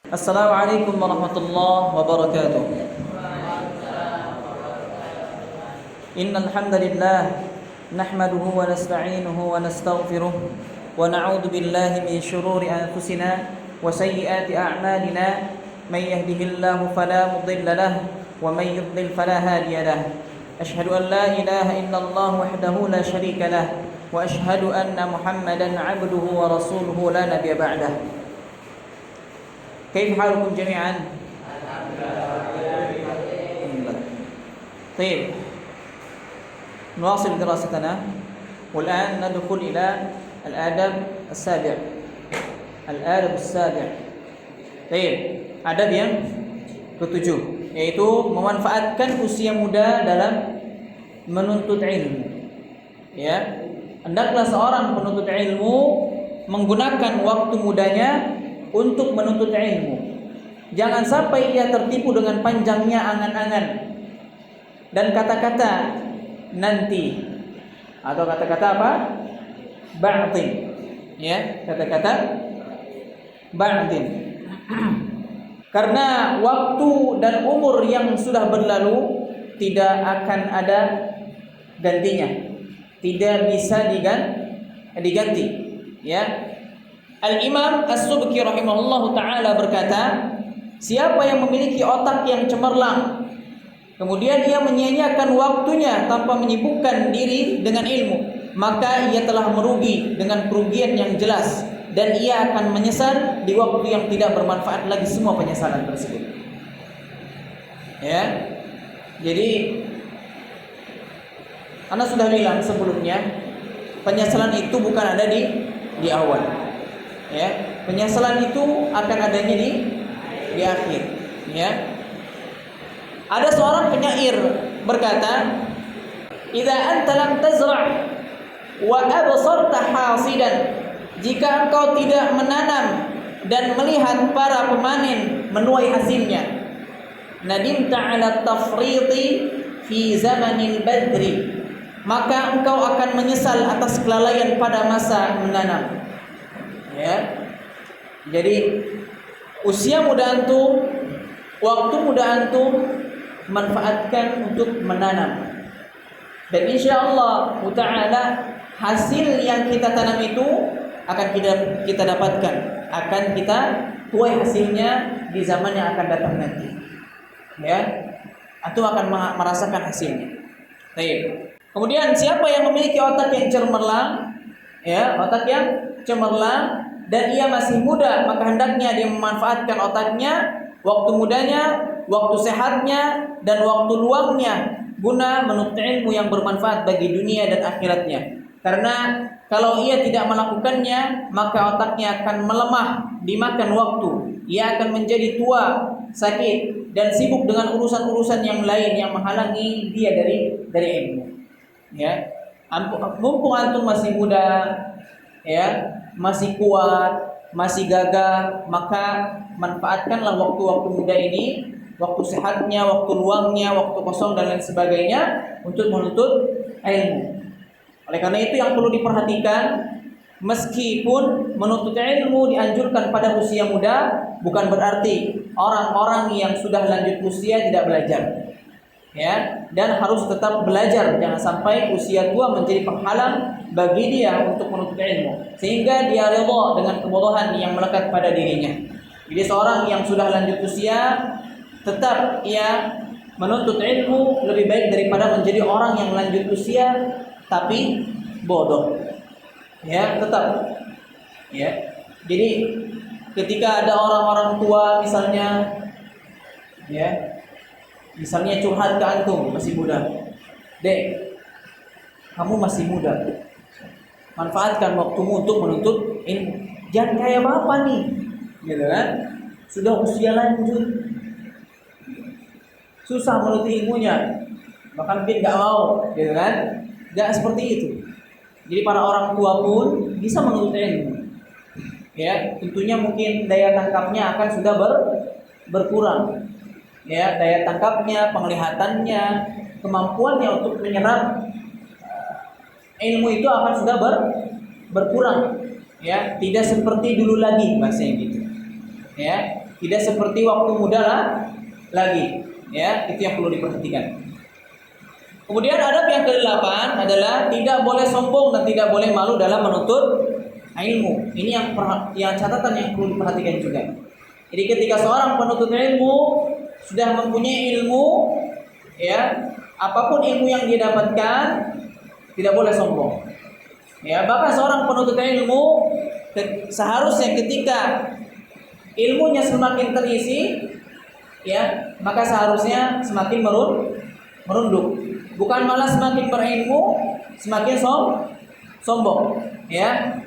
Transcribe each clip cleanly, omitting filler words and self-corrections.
Assalamualaikum warahmatullahi wabarakatuh. Innal hamdalillah nahmaduhu wa nasta'inuhu wa nastaghfiruh wa na'udzu billahi min shururi anfusina wa sayyiati a'malina. May yahdihillahu fala mudilla lahu wa may yudlil fala hadiya lahu. Ashhadu an la ilaha illallah wahdahu la syarika lahu wa ashhadu anna Muhammadan 'abduhu wa rasuluhu la nabiyya ba'dahu. كيف حالكم جميعا؟ طيب، نواصل دراستنا والآن ندخل إلى الآداب السابع. الآداب السابع. طيب، adab yang ketujuh, yaitu memanfaatkan usia muda dalam menuntut ilmu. Ya, hendaklah seorang penuntut ilmu menggunakan waktu mudanya untuk menuntut ilmu. Jangan sampai ia tertipu dengan panjangnya angan-angan dan kata-kata nanti, atau kata-kata apa? Ba'din. Ya, kata-kata ba'din. Karena waktu dan umur yang sudah berlalu tidak akan ada gantinya. Tidak bisa diganti. Ya. Al-Imam As-Subki rahimahullahu ta'ala berkata, siapa yang memiliki otak yang cemerlang, kemudian ia menyia-nyiakan waktunya tanpa menyibukkan diri dengan ilmu, maka ia telah merugi dengan kerugian yang jelas, dan ia akan menyesal di waktu yang tidak bermanfaat lagi semua penyesalan tersebut. Ya, jadi Anda sudah bilang sebelumnya, penyesalan itu bukan ada di awal. Ya, penyesalan itu akan adanya di akhir. Ya, ada seorang penyair berkata, "Idza anta lam tazra' wa absarta hasidan." Jika engkau tidak menanam dan melihat para pemanen menuai hasilnya, nadimta 'ala tafriti fi zamanil badri, maka engkau akan menyesal atas kelalaian pada masa menanam. Ya, jadi usia muda antum, waktu muda antum manfaatkan untuk menanam, dan insyaallah ta'ala hasil yang kita tanam itu akan kita dapatkan, akan kita tuai hasilnya di zaman yang akan datang nanti. Ya, antum akan merasakan hasilnya. Baik. Kemudian siapa yang memiliki otak yang cemerlang, ya, otak yang cemerlang dan ia masih muda, maka hendaknya dia memanfaatkan otaknya, waktu mudanya, waktu sehatnya, dan waktu luangnya guna menuntut ilmu yang bermanfaat bagi dunia dan akhiratnya. Karena kalau ia tidak melakukannya, maka otaknya akan melemah dimakan waktu. Ia akan menjadi tua, sakit, dan sibuk dengan urusan-urusan yang lain yang menghalangi dia dari ilmu. Ya, mumpung antum masih muda, ya, masih kuat, masih gagah, maka manfaatkanlah waktu-waktu muda ini, waktu sehatnya, waktu luangnya, waktu kosong dan lain sebagainya untuk menuntut ilmu. Oleh karena itu yang perlu diperhatikan, meskipun menuntut ilmu dianjurkan pada usia muda, bukan berarti orang-orang yang sudah lanjut usia tidak belajar. Ya, dan harus tetap belajar, jangan sampai usia tua menjadi penghalang bagi dia untuk menuntut ilmu, sehingga dia rela dengan kebodohan yang melekat pada dirinya. Jadi seorang yang sudah lanjut usia tetap ia menuntut ilmu lebih baik daripada menjadi orang yang lanjut usia tapi bodoh. Ya, tetap. Ya. Jadi ketika ada orang-orang tua misalnya, ya, misalnya curhat ke antum masih muda, "Dek, kamu masih muda, manfaatkan waktumu untuk menuntut ilmu. Jangan kayak bapak nih," gitu kan? Sudah usia lanjut, susah menuntut ilmunya, bahkan mungkin nggak mau, gitu kan? Nggak seperti itu. Jadi para orang tua pun bisa menuntut ilmu. Ya, tentunya mungkin daya tangkapnya akan sudah berkurang. Ya, daya tangkapnya, penglihatannya, kemampuannya untuk menyerap ilmu itu akan sudah berkurang. Ya, tidak seperti dulu lagi bahasanya gitu. Ya, tidak seperti waktu muda lagi. Ya, itu yang perlu diperhatikan. Kemudian adab yang ke-8 adalah tidak boleh sombong dan tidak boleh malu dalam menuntut ilmu. Ini yang catatan yang perlu diperhatikan juga. Jadi ketika seorang penuntut ilmu sudah mempunyai ilmu, ya, apapun ilmu yang dia dapatkan tidak boleh sombong. Ya, bahkan seorang penuntut ilmu seharusnya ketika ilmunya semakin terisi, ya, maka seharusnya semakin merunduk. Bukan malah semakin berilmu semakin sombong, ya.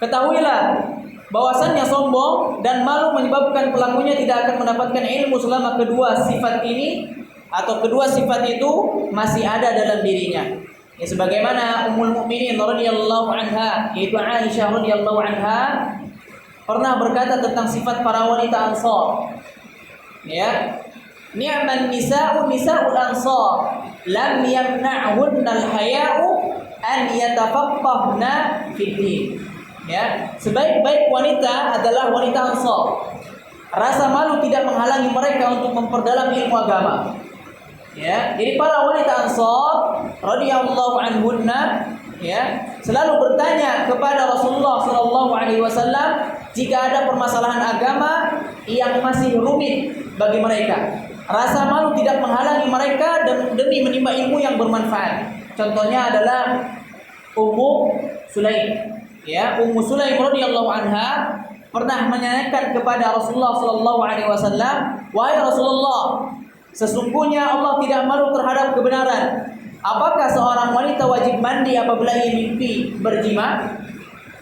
Ketahuilah bahwasannya sombong dan malu menyebabkan pelakunya tidak akan mendapatkan ilmu selama kedua sifat ini atau kedua sifat itu masih ada dalam dirinya. Ya, sebagaimana Ummul Mukminin radhiyallahu anha, yaitu Aisyah radhiyallahu anha, pernah berkata tentang sifat para wanita Ansar. Ya, ni'man nisa'u nisa'ul ansar lam yamna'hunna al-haya'u an yatafaqqahna fid din. Ya, sebaik-baik wanita adalah wanita Ansar. Rasa malu tidak menghalangi mereka untuk memperdalam ilmu agama. Ya, jadi para wanita Ansar radhiyallahu anhunna, ya, selalu bertanya kepada Rasulullah sallallahu alaihi wasallam jika ada permasalahan agama yang masih rumit bagi mereka. Rasa malu tidak menghalangi mereka demi menimba ilmu yang bermanfaat. Contohnya adalah Ummu Sulaim. Ya, Ummu Sulaim radhiyallahu anha pernah menanyakan kepada Rasulullah sallallahu alaihi wasallam, "Wahai Rasulullah, sesungguhnya Allah tidak malu terhadap kebenaran. Apakah seorang wanita wajib mandi apabila ia mimpi berjima?"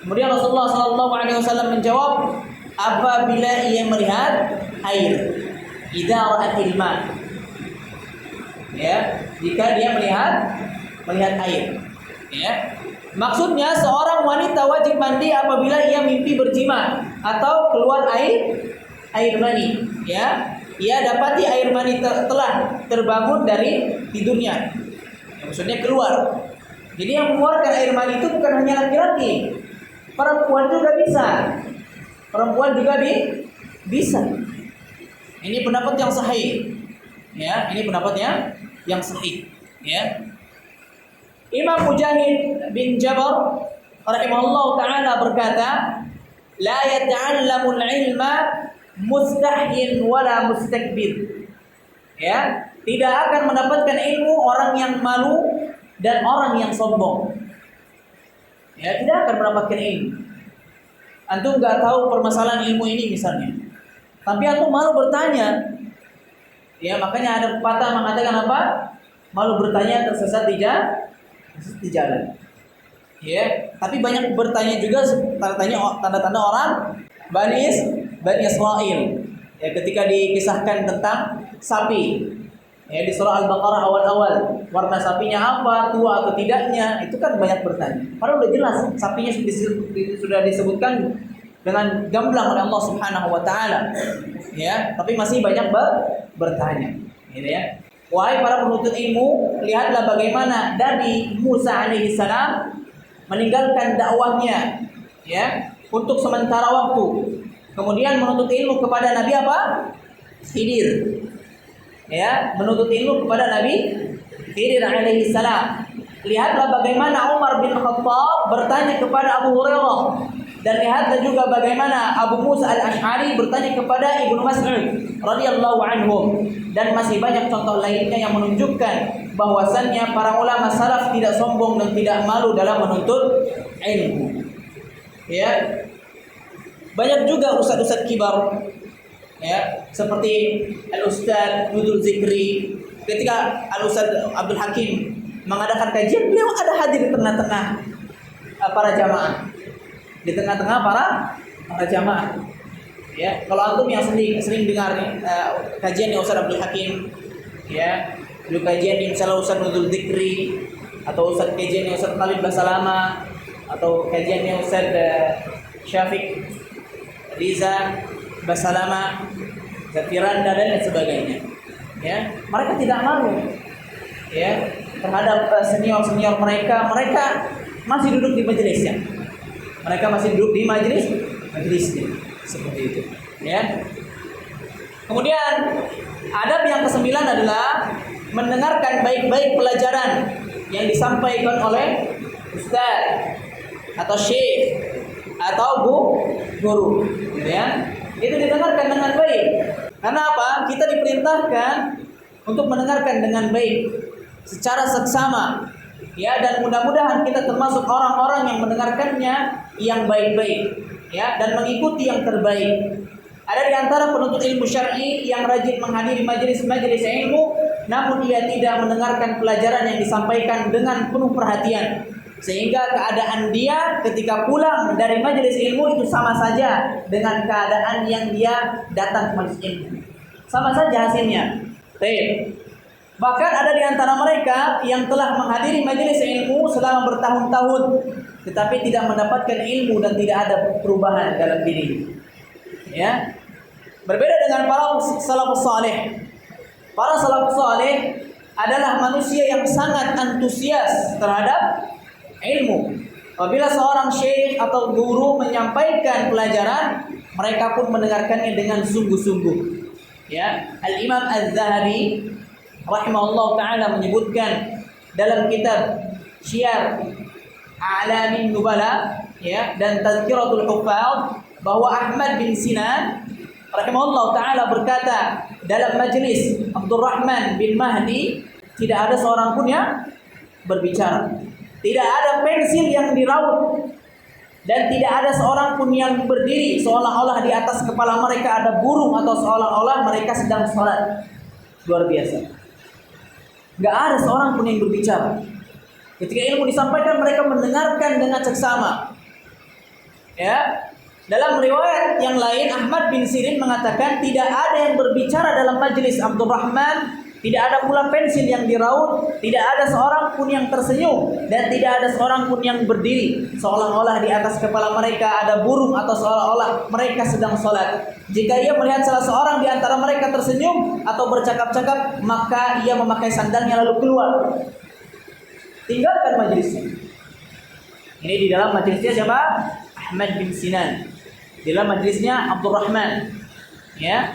Kemudian Rasulullah sallallahu alaihi wasallam menjawab, "Apabila ia melihat air." Idza ra'atil ma. Ya, jika dia melihat air. Ya. Maksudnya seorang wanita wajib mandi apabila ia mimpi berjima atau keluar air mani. Ya, ia dapati air mani telah terbangun dari tidurnya. Ya, maksudnya keluar. Jadi yang mengeluarkan air mani itu bukan hanya laki-laki, perempuan juga bisa. Perempuan juga bisa. Ini pendapat yang sahih. Ya, ini pendapatnya yang sahih. Ya. Imam Mujahid bin Jabr rahimahullah taala berkata, "La yata'allamul ilma mustahyin wala mustakbir." Ya, tidak akan mendapatkan ilmu orang yang malu dan orang yang sombong. Ya, tidak akan mendapatkan ilmu. Antum enggak tahu permasalahan ilmu ini misalnya, tapi aku malu bertanya. Ya, makanya ada pepatah mengatakan apa? Malu bertanya tersesat di jalan. Ya, tapi banyak bertanya juga tanda-tanda orang Bani Israil. Ya, ketika dikisahkan tentang sapi. Ya, di surah Al-Baqarah awal-awal, warna sapinya apa, tua atau tidaknya, itu kan banyak bertanya. Padahal udah jelas sapinya sudah disebutkan dengan gamblang oleh Allah Subhanahu wa taala. Ya, tapi masih banyak bertanya. Gitu ya. Wahai para penuntut ilmu, lihatlah bagaimana Nabi Musa alaihi salam meninggalkan dakwahnya, ya, untuk sementara waktu. Kemudian menuntut ilmu kepada Nabi apa? Khidir. Ya, menuntut ilmu kepada Nabi Khidir alaihi salam. Lihatlah bagaimana Umar bin Khattab bertanya kepada Abu Hurairah, dan lihatlah juga bagaimana Abu Musa al-Ash'ari bertanya kepada Ibnu Mas'ud radhiyallahu anhum, dan masih banyak contoh lainnya yang menunjukkan bahwasannya para ulama salaf tidak sombong dan tidak malu dalam menuntut ilmu. Ya. Banyak juga ustaz-ustaz kibar, ya, seperti Al-Ustaz Nudul Zikri. Ketika Al-Ustaz Abdul Hakim mengadakan kajian, beliau ada hadir di tengah-tengah para jamaah. Di tengah-tengah para jamaah. Ya, kalau antum yang sering dengar kajian Ustaz Abdul Hakim, ya, dulu kajian misalnya Ustaz Nudul Zikri, atau kajian Ustaz Khalid Basalama, atau kajian Ustaz Syafiq Riza Basalama, Zafiranda dan lain sebagainya. Ya, mereka tidak malu, ya, terhadap senior-senior mereka. Mereka masih duduk di majelisnya. Mereka masih duduk di majelisnya. Seperti itu. Ya. Kemudian adab yang kesembilan adalah mendengarkan baik-baik pelajaran yang disampaikan oleh ustaz atau syekh atau guru, gitu ya. Itu didengarkan dengan baik. Karena apa? Kita diperintahkan untuk mendengarkan dengan baik secara seksama. Ya, dan mudah-mudahan kita termasuk orang-orang yang mendengarkannya yang baik-baik, ya, dan mengikuti yang terbaik. Ada di antara penuntut ilmu syar'i yang rajin menghadiri majelis-majelis ilmu, namun ia tidak mendengarkan pelajaran yang disampaikan dengan penuh perhatian, sehingga keadaan dia ketika pulang dari majelis ilmu itu sama saja dengan keadaan yang dia datang ke majelis ilmu. Sama saja hasilnya. Baik. Bahkan ada di antara mereka yang telah menghadiri majelis ilmu selama bertahun-tahun, tetapi tidak mendapatkan ilmu dan tidak ada perubahan dalam dirinya. Ya. Berbeda dengan para salafus saleh. Para salafus saleh adalah manusia yang sangat antusias terhadap ilmu. Apabila seorang syekh atau guru menyampaikan pelajaran, mereka pun mendengarkannya dengan sungguh-sungguh. Ya, Al-Imam Az-Zahabi rahimahullah taala menyebutkan dalam kitab Syiar A'lamin Nubala, ya, dan Tazkiratul Huffaz bahwa Ahmad bin Sinan rahimahullah taala berkata dalam majelis Abdurrahman bin Mahdi, tidak ada seorang pun yang berbicara, tidak ada pensil yang diraut, dan tidak ada seorang pun yang berdiri seolah-olah di atas kepala mereka ada burung atau seolah-olah mereka sedang sholat. Luar biasa. Gak ada seorang pun yang berbicara. Ketika ilmu disampaikan, mereka mendengarkan dengan seksama. Ya. Dalam riwayat yang lain, Ahmad bin Sirin mengatakan tidak ada yang berbicara dalam majelis Abdurrahman, tidak ada pula pensil yang diraut, tidak ada seorang pun yang tersenyum, dan tidak ada seorang pun yang berdiri seolah-olah di atas kepala mereka ada burung atau seolah-olah mereka sedang sholat. Jika ia melihat salah seorang di antara mereka tersenyum atau bercakap-cakap, maka ia memakai sandalnya lalu keluar, tinggalkan majelisnya. Ini di dalam majelisnya siapa? Ahmad bin Sinan. Di dalam majelisnya Abdurrahman. Ya.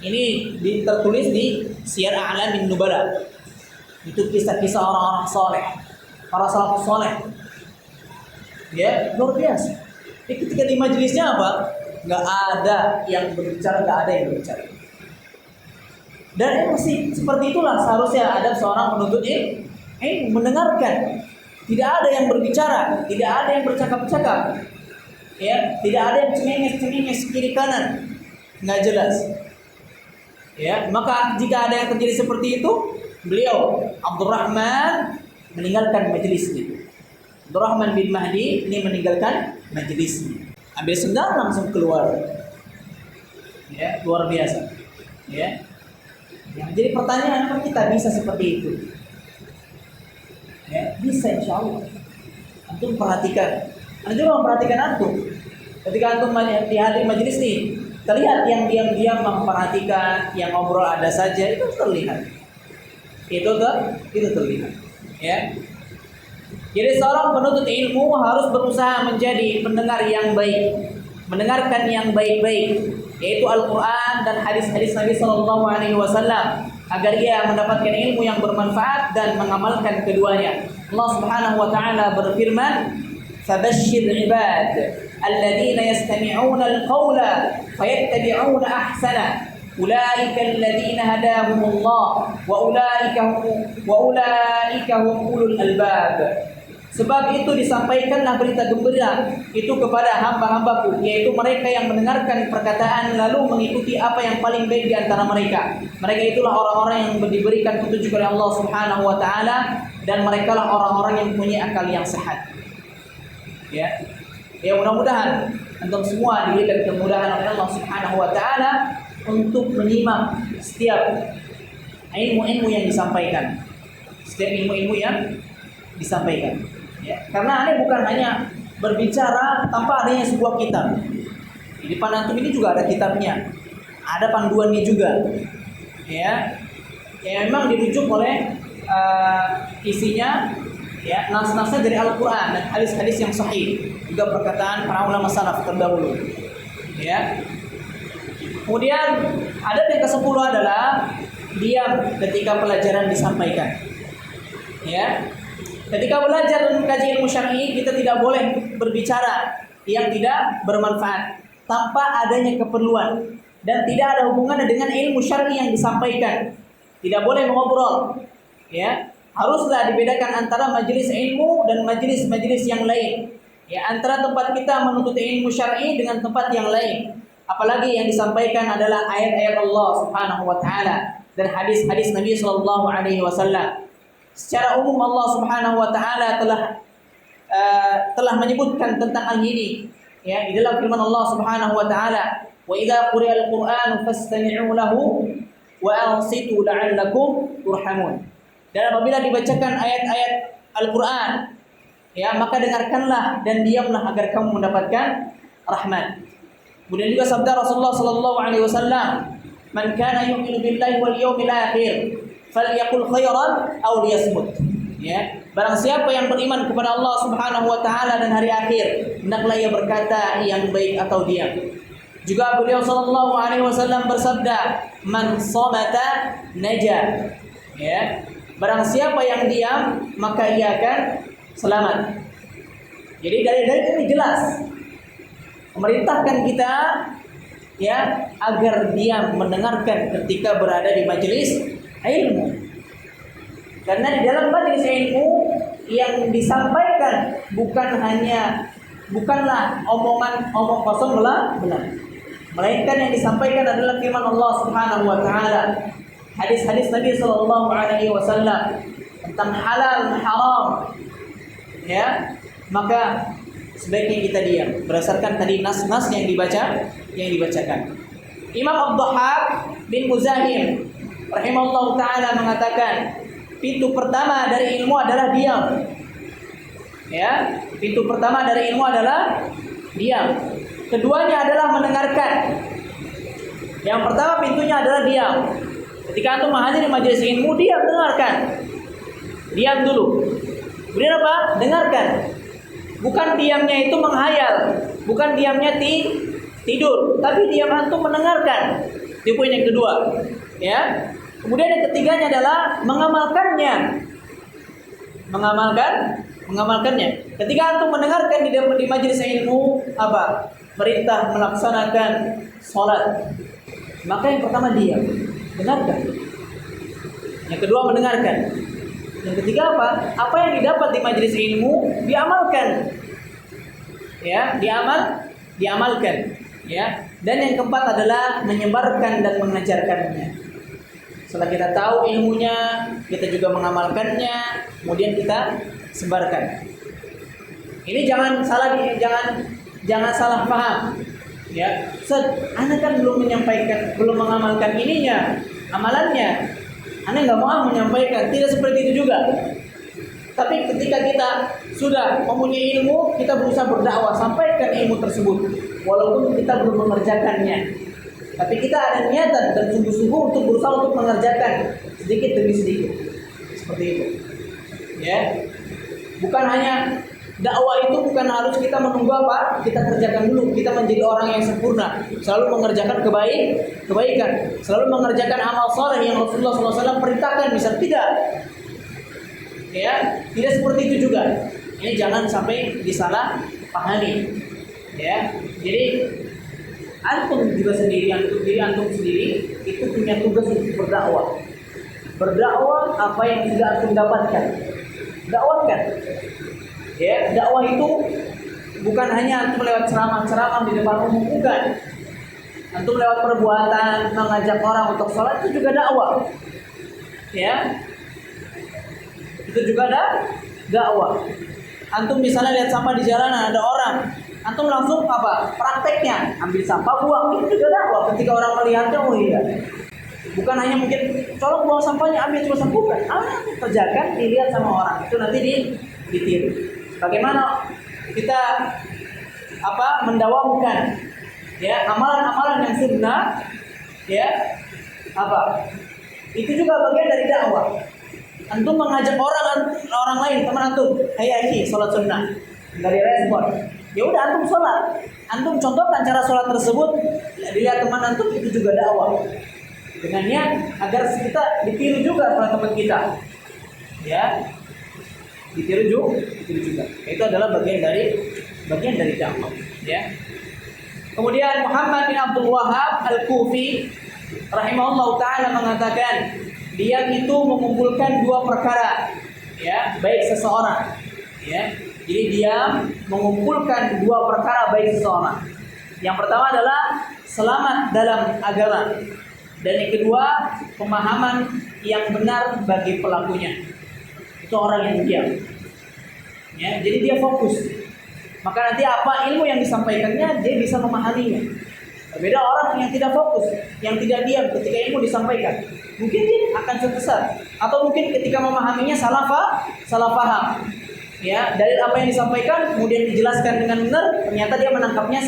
Ini tertulis di Syiar A'lamin Nubala. Itu kisah-kisah orang-orang saleh, para salafus saleh. Ya, luar biasa. Ketika di majelisnya apa? Enggak ada yang berbicara, enggak ada yang berbicara. Dan emosi seperti itulah seharusnya ada seorang penuntut ilmu, mendengarkan. Tidak ada yang berbicara, tidak ada yang bercakap-cakap. Ya, tidak ada yang cengenges kiri kanan, nggak jelas. Ya, maka jika ada yang terjadi seperti itu, beliau Abdurrahman meninggalkan majelisnya. Abdurrahman bin Mahdi ini meninggalkan majelisnya, ambil sendal langsung keluar. Ya, luar biasa. Ya, jadi pertanyaan, apa kita bisa seperti itu? Ya, bisa insya Allah. Antum perhatikan. Anda juga memperhatikan antum. Ketika antum di hadir majelis nih, terlihat yang diam-diam memperhatikan, yang ngobrol ada saja, itu terlihat. Itu terlihat. Ya. Jadi seorang penuntut ilmu harus berusaha menjadi pendengar yang baik, mendengarkan yang baik-baik, yaitu Al-Quran dan hadis-hadis Nabi Sallallahu Alaihi Wasallam, agar ia mendapatkan ilmu yang bermanfaat dan mengamalkan keduanya. Allah Subhanahu Wa Taala berfirman, فبشر عباد الذين يستمعون القول فيتبعون أحسنه أولئك الذين هداهم الله وأولئك هم أولو الألباب. Sebab itu disampaikanlah berita gembira itu kepada hamba-hambaku, yaitu mereka yang mendengarkan perkataan lalu mengikuti apa yang paling baik di antara mereka. Mereka itulah orang-orang yang diberikan petunjuk oleh Allah Subhanahu Wa Taala, dan merekalah orang-orang yang punya akal yang sehat. Ya, mudah-mudahan antum semua diberikan kemudahan oleh Allah Subhanahu Wa Taala untuk menyimak setiap ilmu-ilmu yang disampaikan, Ya, karena ini bukan hanya berbicara tanpa adanya sebuah kitab. Di depan antum ini juga ada kitabnya, ada panduannya juga. Ya, memang dirujuk oleh isinya. Ya, nas-nasnya dari Al-Quran dan hadis-hadis yang sahih, juga perkataan para ulama salaf terdahulu. Ya, Kemudian adab yang ke-10 adalah diam ketika pelajaran disampaikan. Ya. Ketika belajar dan mengkaji ilmu syar'i, kita tidak boleh berbicara yang tidak bermanfaat tanpa adanya keperluan dan tidak ada hubungannya dengan ilmu syar'i yang disampaikan. Tidak boleh mengobrol. Ya. Haruslah dibedakan antara majelis ilmu dan majelis-majelis yang lain. Ya, antara tempat kita menuntut ilmu syar'i dengan tempat yang lain. Apalagi yang disampaikan adalah ayat-ayat Allah Subhanahu wa taala dan hadis-hadis Nabi sallallahu alaihi wasallam. Secara umum Allah Subhanahu wa taala telah menyebutkan tentang hal ini, ya, di dalam firman Allah Subhanahu wa taala, "Wa idza quri'al Qur'anu fastami'u lahu wa ansitu la'allakum turhamun." Dan apabila dibacakan ayat-ayat Al-Qur'an, ya, maka dengarkanlah dan diamlah agar kamu mendapatkan rahmat. Kemudian juga sabda Rasulullah sallallahu alaihi wasallam, "Man kana yu'minu billahi wal yawmil akhir, falyaqul khairan aw liyasmut." Ya, barang siapa yang beriman kepada Allah Subhanahu wa taala dan hari akhir, hendaklah ia berkata yang baik atau diam. Juga beliau sallallahu alaihi wasallam bersabda, "Man samata naja." Ya, barang siapa yang diam, maka ia akan selamat. Jadi dari ini jelas memerintahkan kita, ya, agar diam mendengarkan ketika berada di majelis ilmu. Karena di dalam majelis ilmu yang disampaikan bukanlah omong kosong belaka, melainkan yang disampaikan adalah firman Allah Subhanahu wa taala, hadis-hadis Nabi sallallahu alaihi wasallam tentang halal haram. Ya, maka sebaiknya kita diam berdasarkan tadi nas-nas yang dibacakan. Imam Ad-Dhahhak bin Muzahim rahimahullahu taala mengatakan, pintu pertama dari ilmu adalah diam. Ya, pintu pertama dari ilmu adalah diam. Keduanya adalah mendengarkan. Yang pertama pintunya adalah diam. Ketika antum menghadiri majelis ilmu, diam, dengarkan. Diam dulu. Kemudian apa? Dengarkan. Bukan diamnya itu menghayal, bukan diamnya tidur, tapi diam antum mendengarkan. Itu poin yang kedua. Ya. Kemudian yang ketiganya adalah mengamalkannya. Mengamalkannya. Ketika antum mendengarkan di majelis ilmu, apa? Perintah melaksanakan sholat. Maka yang pertama diam, dengarkan. Yang kedua mendengarkan. Yang ketiga apa? Apa yang didapat di majelis ilmu diamalkan. Ya, diamalkan. Ya. Dan yang keempat adalah menyebarkan dan mengajarkannya. Setelah kita tahu ilmunya, kita juga mengamalkannya, kemudian kita sebarkan. Ini jangan salah paham. Ya, Anda kan belum mengamalkan ininya, amalannya. Anda nggak mau menyampaikan, tidak seperti itu juga. Tapi ketika kita sudah mempunyai ilmu, kita berusaha berdakwah, sampaikan ilmu tersebut, walaupun kita belum mengerjakannya. Tapi kita ada niatan dan sungguh-sungguh untuk berusaha untuk mengerjakan sedikit demi sedikit, seperti itu. Ya, bukan hanya dakwah itu bukan harus kita menunggu apa, kita kerjakan dulu, kita menjadi orang yang sempurna, selalu mengerjakan kebaikan, selalu mengerjakan amal soleh yang Rasulullah SAW perintahkan, misal tidak. Ya, tidak seperti itu juga. Ini jangan sampai disalah pahami. Ya, jadi antum juga sendiri, diri antum sendiri itu punya tugas untuk berdakwah. Berdakwah apa yang sudah antum dapatkan, dakwahkan. Ya, dakwah itu bukan hanya antum lewat ceramah-ceramah di depan umum, bukan. Antum lewat perbuatan, mengajak orang untuk sholat, itu juga dakwah. Ya, itu juga ada dakwah. Antum misalnya lihat sampah di jalanan, ada orang, antum langsung apa? Prakteknya, ambil sampah, buang, itu juga dakwah. Ketika orang melihatnya, oh iya. Bukan hanya mungkin colok buang sampahnya, ambil cuma bukan. Kerjakan, dilihat sama orang, itu nanti ditiru. Bagaimana kita mendawamkan, ya, amalan-amalan yang sunnah, ya, itu juga bagian dari dakwah. Antum mengajak orang lain, teman antum, "Hai akhi, salat sunnah." Enggak direspon. Ya udah antum sholat, antum contohkan cara sholat tersebut, dilihat teman antum itu juga dakwah. Dengannya agar kita ditiru juga oleh teman kita, ya, ditiru juga. Itu adalah bagian dari dakwah, ya. Kemudian Muhammad bin Abdul Wahhab Al-Kufi rahimahullah taala mengatakan, dia itu mengumpulkan dua perkara, ya, baik seseorang, ya. Jadi dia mengumpulkan dua perkara baik seseorang. Yang pertama adalah selamat dalam agama, dan yang kedua pemahaman yang benar bagi pelakunya. Itu orang yang diam, ya. Jadi dia fokus. Maka nanti apa ilmu yang disampaikannya dia bisa memahaminya. Berbeda orang yang tidak fokus, yang tidak diam ketika ilmu disampaikan. Mungkin dia akan sesat, atau mungkin ketika memahaminya salah paham. Ya, dari apa yang disampaikan kemudian dijelaskan dengan benar, ternyata dia menangkapnya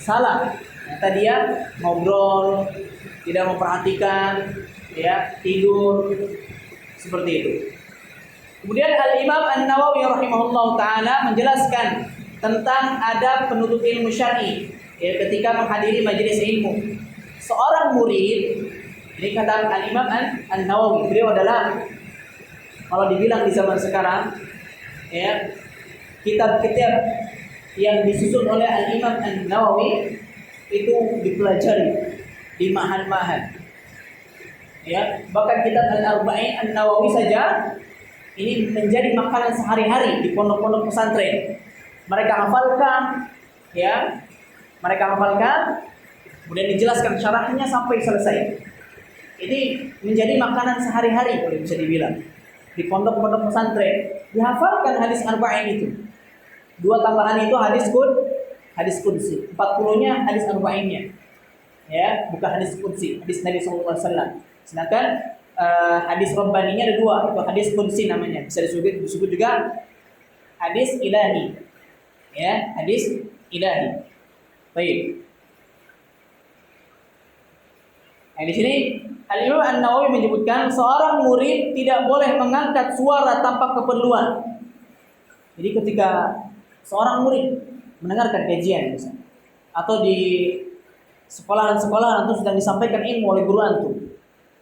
salah. Ternyata dia ngobrol, tidak memperhatikan, ya, tidur, seperti itu. Kemudian Al-Imam An-Nawawi rahimahullah taala menjelaskan tentang adab penuntut ilmu syar'i, ya, ketika menghadiri majelis ilmu. Seorang murid, ini kata Al-Imam An-Nawawi, beliau adalah, kalau dibilang di zaman sekarang, ya, kitab-kitab yang disusun oleh Al-Imam An-Nawawi itu dipelajari di mahan-mahan, ya. Bahkan kitab Al-Arba'in An-Nawawi saja ini menjadi makanan sehari-hari di pondok-pondok pesantren. Mereka hafalkan, ya, kemudian dijelaskan syarahnya sampai selesai. Ini menjadi makanan sehari-hari, boleh bisa dibilang, di pondok-pondok pesantren. Dihafalkan hadis arba'in itu. 2 tambahan itu hadis qudsi. 40-nya hadis arba'innya, ya, bukan hadis qudsi, hadis Nabi SAW. Sedangkan hadis rabbaninya ada 2, itu hadis qudsi namanya. Bisa disebut juga hadis ilahi, ya, hadis ilahi. Baik. Nah, di sini Al-Imam An-Nawawi menyebutkan seorang murid tidak boleh mengangkat suara tanpa keperluan. Jadi ketika seorang murid mendengarkan kajian misalnya, atau di sekolah-sekolah antum sedang disampaikan ilmu oleh guru antum,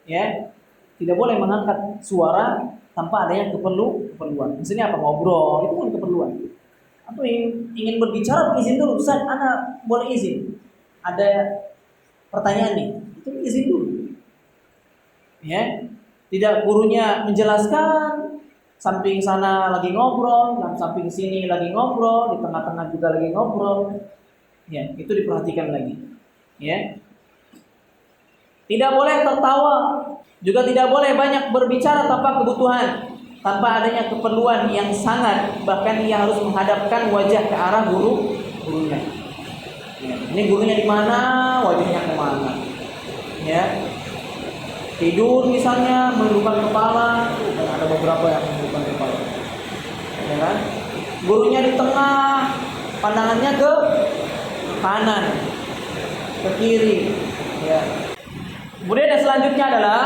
ya, tidak boleh mengangkat suara tanpa adanya keperluan. Misalnya apa, ngobrol, itu kan keperluan. Atau ingin berbicara, izin dulu, Ustaz, ana boleh izin, ada pertanyaan nih, itu izin dulu, ya. Tidak gurunya menjelaskan, samping sana lagi ngobrol, dan samping sini lagi ngobrol, di tengah-tengah juga lagi ngobrol, ya, itu diperhatikan lagi, ya. Tidak boleh tertawa, juga tidak boleh banyak berbicara tanpa kebutuhan, tanpa adanya keperluan yang sangat, bahkan ia harus menghadapkan wajah ke arah gurunya. Ya, ini gurunya di mana, wajahnya kemana, ya. Tidur misalnya menundukkan kepala, ada beberapa yang menundukkan kepala, ya kan? Gurunya di tengah, pandangannya ke kanan, ke kiri, ya. Kemudian yang selanjutnya adalah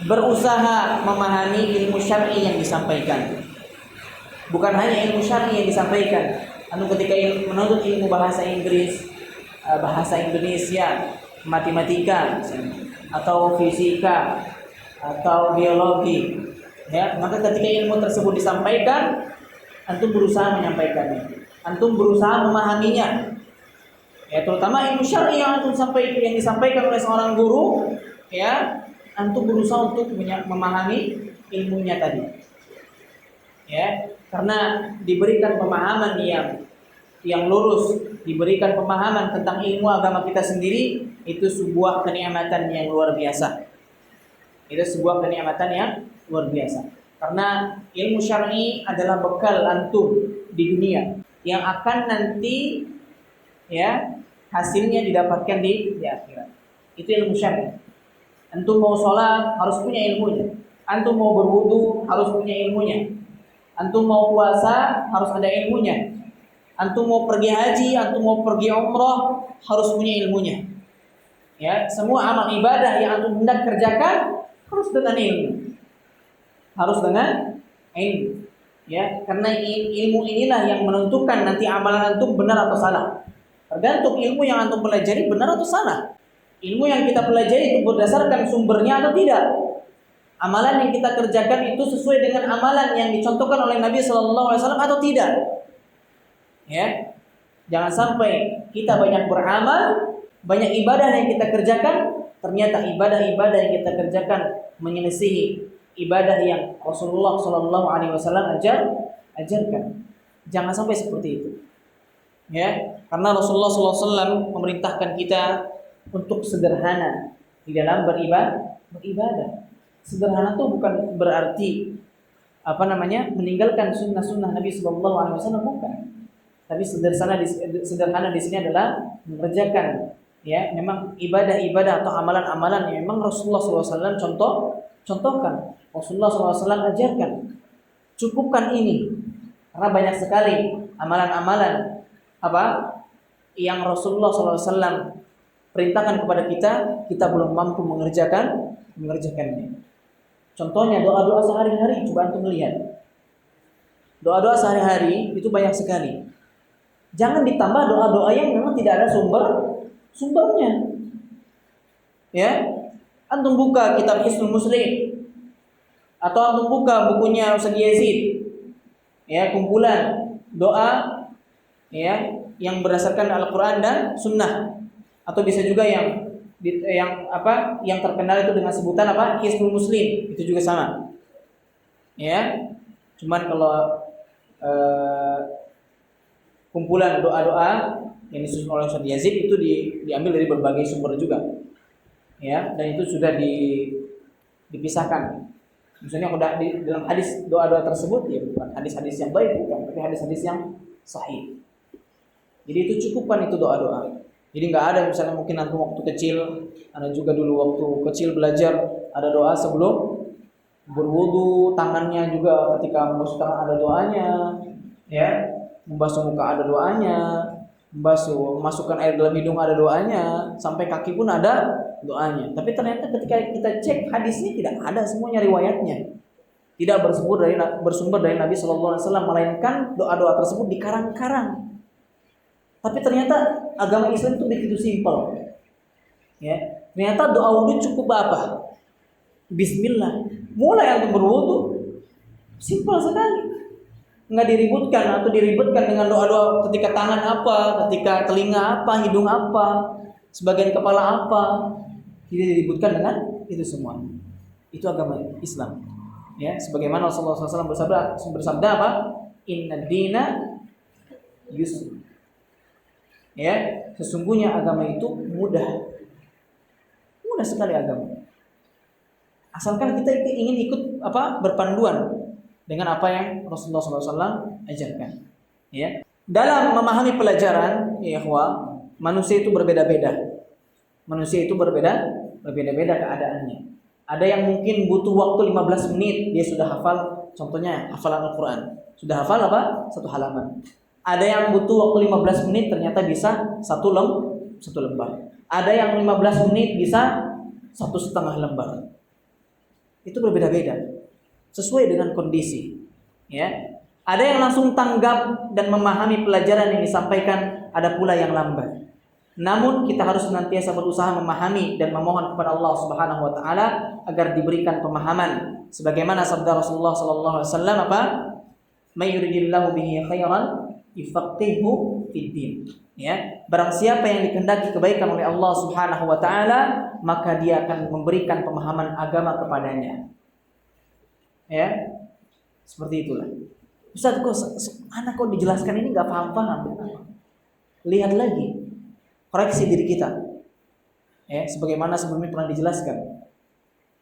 berusaha memahami ilmu syar'i yang disampaikan. Bukan hanya ilmu syar'i yang disampaikan. Ketika menuntut ilmu bahasa Inggris, bahasa Indonesia, matematika, atau fisika, atau biologi, ya, maka ketika ilmu tersebut disampaikan, antum berusaha menyampaikannya, antum berusaha memahaminya. Ya, terutama ilmu syar'i yang disampaikan oleh seorang guru, ya, antum berusaha untuk memahami ilmunya tadi, ya, karena diberikan pemahaman yang lurus, diberikan pemahaman tentang ilmu agama kita sendiri, itu sebuah kenikmatan yang luar biasa. Itu sebuah kenikmatan yang luar biasa, karena ilmu syar'i adalah bekal antum di dunia yang akan nanti, ya, hasilnya didapatkan di akhirat. Itu ilmu syar'i. Antum mau sholat harus punya ilmunya. Antum mau berwudu harus punya ilmunya. Antum mau puasa harus ada ilmunya. Antum mau pergi haji, antum mau pergi umrah harus punya ilmunya. Ya, semua amal ibadah yang antum hendak kerjakan harus dengan ilmu. Harus dengan ilmu. Ya, karena ilmu inilah yang menentukan nanti amalan antum benar atau salah. Tergantung ilmu yang antum pelajari benar atau salah. Ilmu yang kita pelajari itu berdasarkan sumbernya atau tidak. Amalan yang kita kerjakan itu sesuai dengan amalan yang dicontohkan oleh Nabi Shallallahu Alaihi Wasallam atau tidak. Ya, jangan sampai kita banyak beramal, banyak ibadah yang kita kerjakan, ternyata ibadah-ibadah yang kita kerjakan menyelisihi ibadah yang Rasulullah Shallallahu Alaihi Wasallam ajarkan. Jangan sampai seperti itu. Ya, karena Rasulullah Sallallahu Alaihi Wasallam memerintahkan kita untuk sederhana di dalam beribadah. Sederhana itu bukan berarti meninggalkan sunnah-sunnah Nabi Sallallahu Alaihi Wasallam, bukan. Tapi sederhana di sini adalah mengerjakan ya memang ibadah-ibadah atau amalan-amalan yang memang Rasulullah Sallallahu Alaihi Wasallam contohkan. Rasulullah Sallallahu Alaihi Wasallam ajarkan. Cukupkan ini, karena banyak sekali amalan-amalan yang Rasulullah SAW perintahkan kepada kita belum mampu mengerjakannya. Contohnya doa-doa sehari-hari, coba antum lihat. Doa-doa sehari-hari itu banyak sekali. Jangan ditambah doa-doa yang memang tidak ada sumbernya. Ya, antum buka kitab Hisnul Muslim atau antum buka bukunya Ustaz Yazid. Ya, kumpulan doa ya yang berdasarkan Al-Qur'an dan Sunnah, atau bisa juga yang terkenal itu dengan sebutan Hisnul Muslim, itu juga sama ya. Cuman kalau kumpulan doa-doa yang disusun oleh Ustaz Yazid itu diambil dari berbagai sumber juga ya, dan itu sudah dipisahkan. Misalnya udah di dalam hadis doa-doa tersebut ya bukan hadis-hadis yang baik, bukan, tapi hadis-hadis yang sahih. Jadi itu cukupkan itu doa-doa. Jadi nggak ada misalnya mungkin antum waktu kecil, ada juga dulu waktu kecil belajar ada doa sebelum berwudu, tangannya juga ketika membasuh tangan ada doanya, ya, membasuh muka ada doanya, masukkan air dalam hidung ada doanya, sampai kaki pun ada doanya. Tapi ternyata ketika kita cek hadisnya tidak ada semuanya riwayatnya. Tidak bersumber dari Nabi Shallallahu Alaihi Wasallam, melainkan doa-doa tersebut dikarang-karang. Tapi ternyata agama Islam itu begitu simpel. Ya, ternyata doa wudu cukup apa? Bismillah. Mulai untuk berwudu, simpel sekali. Nggak diributkan dengan doa-doa ketika tangan apa, ketika telinga apa, hidung apa, sebagian kepala apa. Tidak diributkan dengan itu semua. Itu agama Islam. Ya, sebagaimana Rasulullah SAW bersabda apa? Inna dina yusr. Ya, sesungguhnya agama itu mudah sekali agama. Asalkan kita ingin ikut berpanduan dengan apa yang Rasulullah SAW ajarkan. Ya, dalam memahami pelajaran, ya ikhwah, manusia itu berbeda-beda. Manusia itu berbeda-beda keadaannya. Ada yang mungkin butuh waktu 15 menit dia sudah hafal, contohnya hafalan Al-Quran. Sudah hafal satu halaman. Ada yang butuh waktu 15 menit ternyata bisa satu lembar. Ada yang 15 menit bisa 1,5 lembar. Itu berbeda-beda sesuai dengan kondisi. Ya. Ada yang langsung tanggap dan memahami pelajaran yang disampaikan, ada pula yang lambat. Namun kita harus senantiasa berusaha memahami dan memohon kepada Allah Subhanahu wa taala agar diberikan pemahaman sebagaimana sabda Rasulullah sallallahu alaihi wasallam "May yuridillahu bihi khairan yufaqihu fid din." Ya, barang siapa yang dikehendaki kebaikan oleh Allah Subhanahu wa taala, maka dia akan memberikan pemahaman agama kepadanya. Ya. Seperti itulah. Ustaz, anak kok dijelaskan ini enggak paham-paham. Lihat lagi. Koreksi diri kita. Ya, sebagaimana sebelumnya pernah dijelaskan.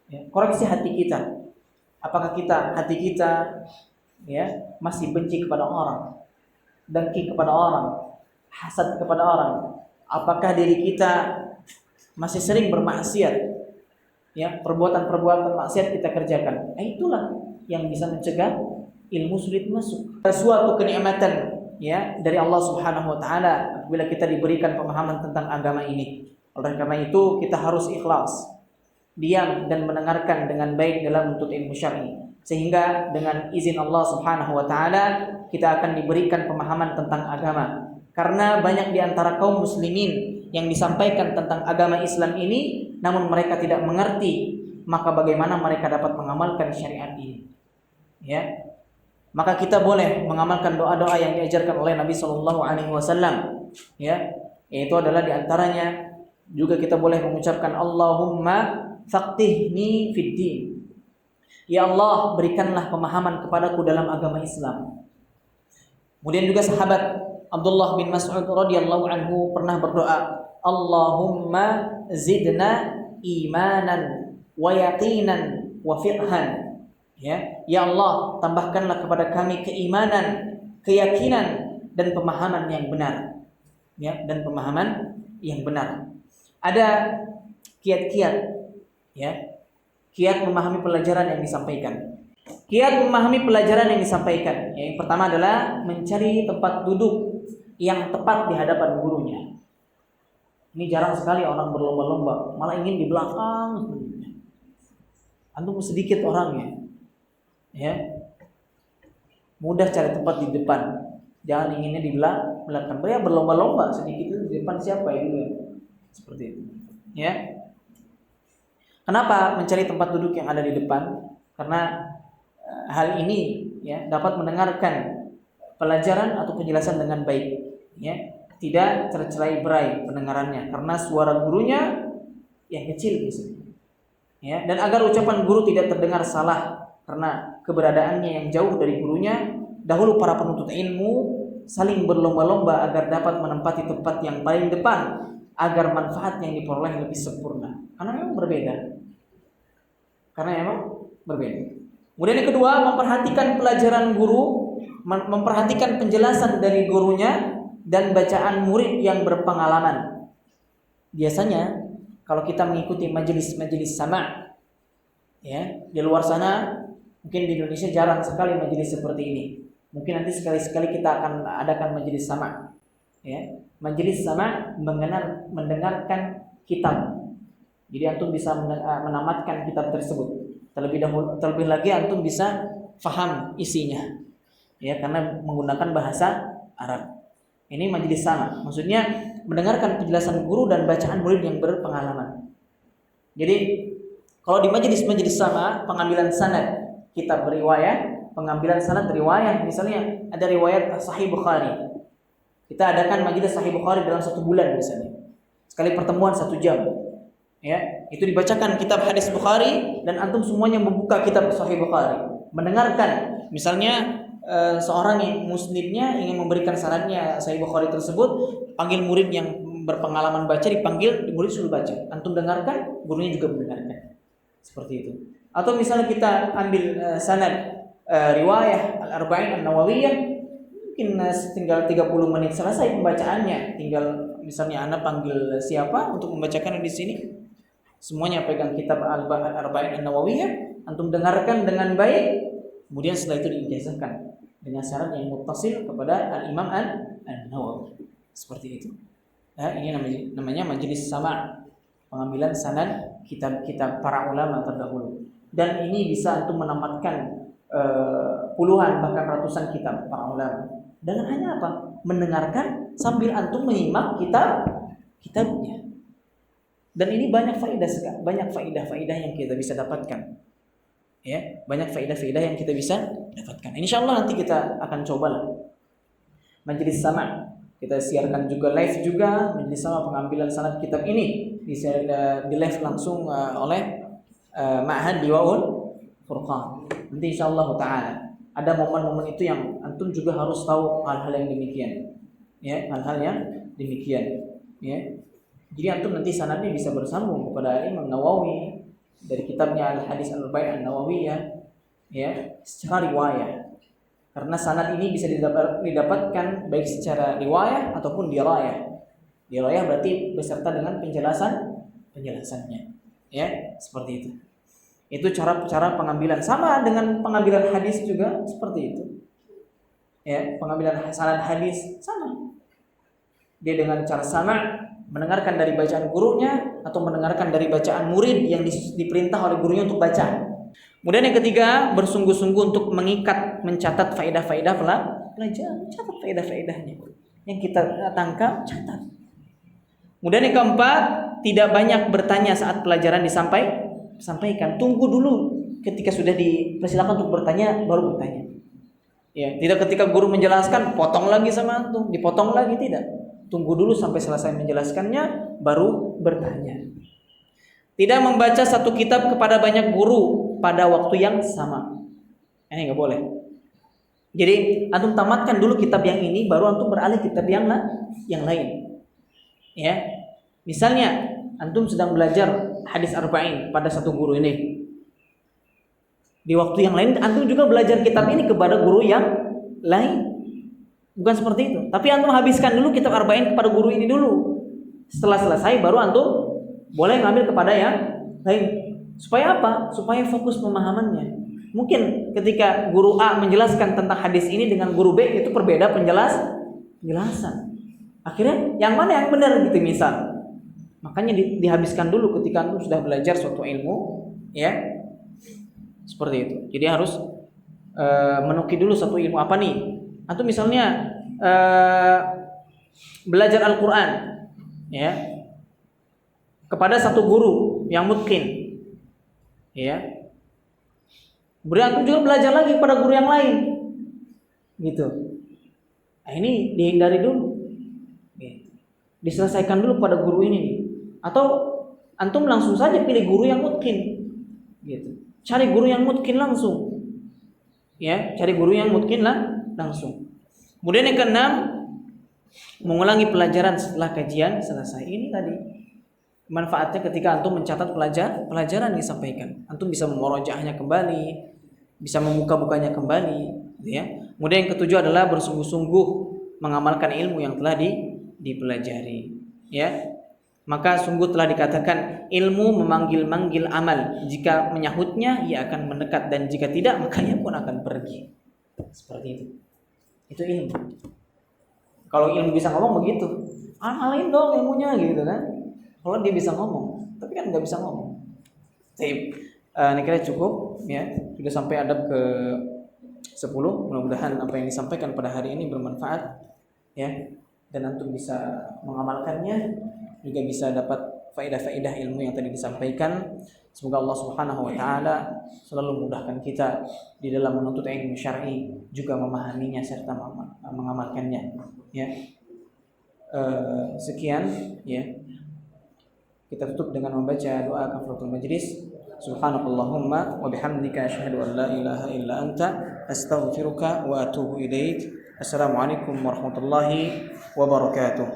Ya, koreksi hati kita. Apakah hati kita ya masih benci kepada orang, dengki kepada orang, hasad kepada orang? Apakah diri kita masih sering bermaksiat? Ya, perbuatan-perbuatan maksiat kita kerjakan. Itulah yang bisa mencegah ilmu sulit masuk. Suatu kenikmatan ya dari Allah Subhanahu wa taala apabila kita diberikan pemahaman tentang agama ini. Oleh karena itu kita harus ikhlas, diam dan mendengarkan dengan baik dalam menuntut ilmu syar'i. sehingga dengan izin Allah Subhanahu wa taala kita akan diberikan pemahaman tentang agama. Karena banyak di antara kaum muslimin yang disampaikan tentang agama Islam ini namun mereka tidak mengerti, maka bagaimana mereka dapat mengamalkan syariat ini? Ya. Maka kita boleh mengamalkan doa-doa yang diajarkan oleh Nabi sallallahu alaihi wasallam, ya. Yaitu adalah di antaranya juga kita boleh mengucapkan Allahumma faqihni fid din. Ya Allah, berikanlah pemahaman kepadaku dalam agama Islam. Kemudian juga sahabat Abdullah bin Mas'ud radhiyallahu anhu pernah berdoa, Allahumma zidna imanan wa yaqinan wa fiqhan. Ya Allah, tambahkanlah kepada kami keimanan, keyakinan dan pemahaman yang benar. Ya, dan pemahaman yang benar. Ada kiat-kiat, ya. Kiat memahami pelajaran yang disampaikan. Kiat memahami pelajaran yang disampaikan. Yang pertama adalah mencari tempat duduk yang tepat di hadapan gurunya. Ini jarang sekali orang berlomba-lomba, malah ingin di belakang. Antum sedikit orangnya, ya. Mudah cari tempat di depan. Jangan inginnya di belakang. Dia berlomba-lomba sedikit itu di depan siapa itu? Seperti itu, ya. Kenapa mencari tempat duduk yang ada di depan? Karena hal ini ya dapat mendengarkan pelajaran atau penjelasan dengan baik, ya. Tidak tercerai-berai pendengarannya karena suara gurunya yang kecil misalnya. Ya, dan agar ucapan guru tidak terdengar salah karena keberadaannya yang jauh dari gurunya, dahulu para penuntut ilmu saling berlomba-lomba agar dapat menempati tempat yang paling depan agar manfaat yang diperoleh lebih sempurna. Karena memang berbeda. Kemudian yang kedua, memperhatikan pelajaran guru, memperhatikan penjelasan dari gurunya dan bacaan murid yang berpengalaman. Biasanya kalau kita mengikuti majelis-majelis sama, ya, di luar sana mungkin di Indonesia jarang sekali majelis seperti ini. Mungkin nanti sekali-sekali kita akan adakan majelis sama, ya. Majelis sama mendengarkan kitab. Jadi antum bisa menamatkan kitab tersebut. Terlebih lagi antum bisa faham isinya, ya, karena menggunakan bahasa Arab. Ini majelis sama, maksudnya mendengarkan penjelasan guru dan bacaan murid yang berpengalaman. Jadi kalau di majelis sama pengambilan sanad kitab riwayat, pengambilan sanad riwayat, misalnya ada riwayat Sahih Bukhari, kita adakan majelis Sahih Bukhari dalam 1 bulan misalnya, sekali pertemuan 1 jam. Ya, itu dibacakan kitab hadis Bukhari dan antum semuanya membuka kitab Sahih Bukhari, mendengarkan. Misalnya seorang yang musnidnya ingin memberikan sarannya Sahih Bukhari tersebut, panggil murid yang berpengalaman baca, dipanggil, murid suruh baca. Antum dengarkan, gurunya juga mendengarkan. Seperti itu. Atau misalnya kita ambil sanad riwayah Al-Arba'in An-Nawawiyah, mungkin tinggal 30 menit selesai pembacaannya. Tinggal misalnya Anda panggil siapa untuk membacakan di sini. Semuanya pegang kitab Al-Arba'in An-Nawawiyah, antum dengarkan dengan baik, kemudian setelah itu diijazahkan dengan syarat yang muttasil kepada Al-Imam An-Nawawi. Seperti itu. Nah, ini namanya majelis sama, pengambilan sanad kitab-kitab para ulama terdahulu. Dan ini bisa antum menamatkan puluhan bahkan ratusan kitab para ulama. Dengan hanya apa? Mendengarkan sambil antum menyimak kitabnya. Dan ini banyak faedah yang kita bisa dapatkan. Ya, banyak faedah yang kita bisa dapatkan. Insyaallah nanti kita akan cobalah majelis sama. Kita siarkan juga live juga majelis sama pengambilan sanad kitab ini di live langsung oleh Ma'had Liwaul Furqan. Nanti insyaallah taala ada momen-momen itu yang antum juga harus tahu hal-hal yang demikian. Ya, hal-hal yang demikian. Ya. Jadi antum nanti sanadnya bisa bersambung kepada Imam Nawawi dari kitabnya Al-Hadis Al-Arba'in An-Nawawiyah, ya, secara riwayah. Karena sanad ini bisa didapatkan baik secara riwayah ataupun dirayah. Dirayah berarti beserta dengan penjelasannya. Ya, seperti itu. Itu cara pengambilan, sama dengan pengambilan hadis juga seperti itu. Ya, pengambilan sanad hadis sama. Dia dengan cara sama mendengarkan dari bacaan gurunya atau mendengarkan dari bacaan murid yang diperintah oleh gurunya untuk baca. Kemudian yang ketiga, bersungguh-sungguh untuk mencatat faedah-faedah pelajaran, catat faedah-faedahnya. Yang kita tangkap, catat. Kemudian yang keempat, tidak banyak bertanya saat pelajaran disampaikan. Tunggu dulu ketika sudah dipersilakan untuk bertanya, baru bertanya. Ya, tidak ketika guru menjelaskan, potong lagi sama antum, dipotong lagi, tidak. Tunggu dulu sampai selesai menjelaskannya, baru bertanya. Tidak membaca satu kitab kepada banyak guru pada waktu yang sama. Ini nggak boleh. Jadi antum tamatkan dulu kitab yang ini, baru antum beralih kitab yang lain. Ya, misalnya antum sedang belajar hadis arba'in pada satu guru ini. Di waktu yang lain antum juga belajar kitab ini kepada guru yang lain. Bukan seperti itu. Tapi antum habiskan dulu kitab arba'in kepada guru ini dulu. Setelah selesai baru antum boleh ngambil kepada yang lain. Supaya apa? Supaya fokus pemahamannya. Mungkin ketika guru A menjelaskan tentang hadis ini dengan guru B itu berbeda penjelasan. Akhirnya yang mana yang benar gitu misal. Makanya dihabiskan dulu ketika antum sudah belajar suatu ilmu, ya. Seperti itu. Jadi harus menukil dulu satu ilmu apa nih. Antum misalnya belajar Al-Qur'an, ya. Kepada satu guru yang mutqin, ya. Kemudian antum juga belajar lagi kepada guru yang lain, gitu. Nah, ini dihindari dulu, diselesaikan dulu pada guru ini, atau antum langsung saja pilih guru yang mutqin, gitu. Cari guru yang mutqin langsung, ya. Cari guru yang mutqin langsung. Kemudian yang keenam, mengulangi pelajaran setelah kajian selesai. Ini tadi manfaatnya ketika antum mencatat pelajaran yang disampaikan. Antum bisa memurojaahnya kembali, bisa membuka-bukanya kembali, ya. Kemudian yang ketujuh adalah bersungguh-sungguh mengamalkan ilmu yang telah dipelajari, ya. Maka sungguh telah dikatakan ilmu memanggil-manggil amal. Jika menyahutnya, ia akan mendekat, dan jika tidak, maka ia pun akan pergi. Seperti itu. Itu ilmu. Kalau ilmu bisa ngomong begitu, amalin dong ilmunya, gitu kan. Kalau dia bisa ngomong, tapi kan nggak bisa ngomong. Ini kira cukup, ya. Sudah sampai adab ke 10. Mudah-mudahan apa yang disampaikan pada hari ini bermanfaat, ya. Dan antum bisa mengamalkannya, juga bisa dapat faedah-faedah ilmu yang tadi disampaikan. Semoga Allah Subhanahu wa taala selalu memudahkan kita di dalam menuntut ilmu syar'i, juga memahaminya serta mengamalkannya, ya. Sekian, ya. Kita tutup dengan membaca doa kafaratul majlis. Subhanakallahumma wa bihamdika asyhadu an la ilaha illa anta astaghfiruka wa atubu ilaik. Assalamualaikum warahmatullahi wabarakatuh.